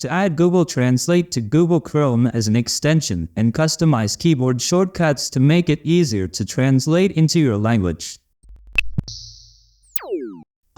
To add Google Translate to Google Chrome as an extension and customize keyboard shortcuts to make it easier to translate into your language.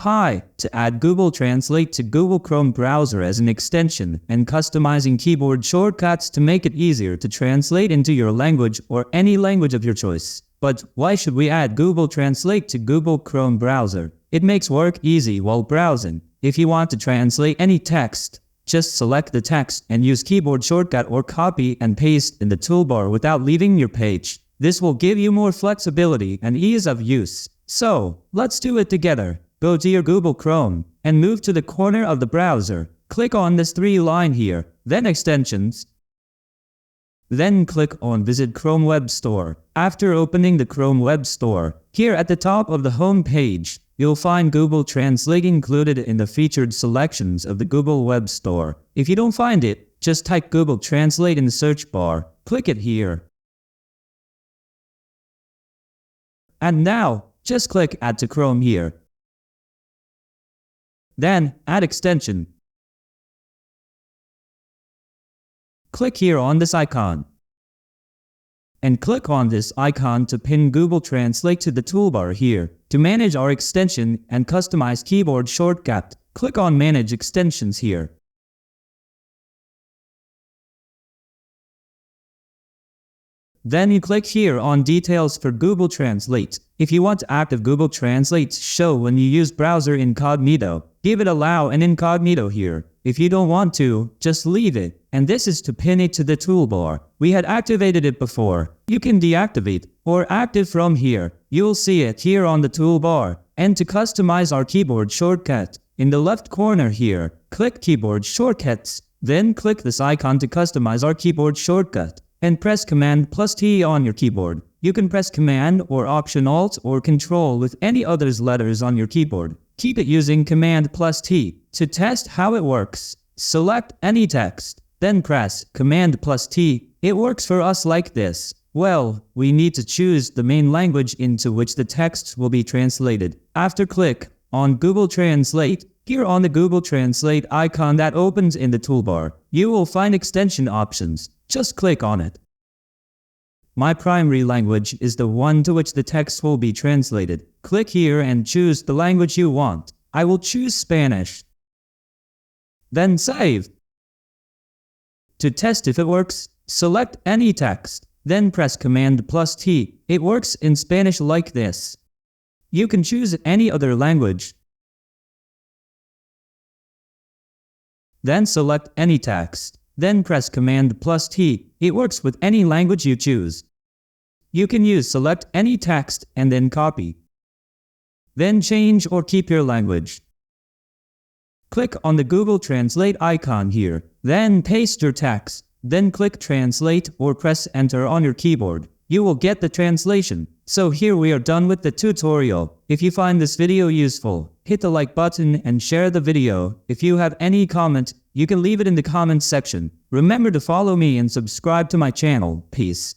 Hi, to add Google Translate to Google Chrome browser as an extension and customizing keyboard shortcuts to make it easier to translate into your language or any language of your choice. But why should we add Google Translate to Google Chrome browser? It makes work easy while browsing. If you want to translate any text, just select the text and use keyboard shortcut or copy and paste in the toolbar without leaving your page. This will give you more flexibility and ease of use. So, let's do it together. Go to your Google Chrome and move to the corner of the browser. Click on this 3-line here, then Extensions. Then click on Visit Chrome Web Store. After opening the Chrome Web Store, here at the top of the home page, you'll find Google Translate included in the featured selections of the Google Web Store. If you don't find it, just type Google Translate in the search bar. Click it here. And now, just click Add to Chrome here. Then, Add Extension. Click here on this icon. And click on this icon to pin Google Translate to the toolbar here. To manage our extension and customize keyboard shortcut, click on Manage Extensions here. Then you click here on Details for Google Translate. If you want active Google Translate to show when you use browser incognito, give it Allow and Incognito here. If you don't want to, just leave it. And this is to pin it to the toolbar. We had activated it before. You can deactivate or active from here. You'll see it here on the toolbar. And to customize our keyboard shortcut, in the left corner here, click Keyboard Shortcuts. Then click this icon to customize our keyboard shortcut. And press Command+T on your keyboard. You can press Command or Option Alt or Control with any other letters on your keyboard. Keep it using Command+T. To test how it works, select any text, then press Command+T. It works for us like this. Well, we need to choose the main language into which the text will be translated. After click on Google Translate, here on the Google Translate icon that opens in the toolbar, you will find extension options. Just click on it. My primary language is the one to which the text will be translated. Click here and choose the language you want. I will choose Spanish. Then save. To test if it works, select any text. Then press Command+T. It works in Spanish like this. You can choose any other language. Then select any text. Then press Command+T. It works with any language you choose. You can use select any text and then copy. Then change or keep your language. Click on the Google Translate icon here. Then paste your text. Then click Translate or press Enter on your keyboard. You will get the translation. So here we are done with the tutorial. If you find this video useful, hit the like button and share the video. If you have any comment, you can leave it in the comments section. Remember to follow me and subscribe to my channel. Peace.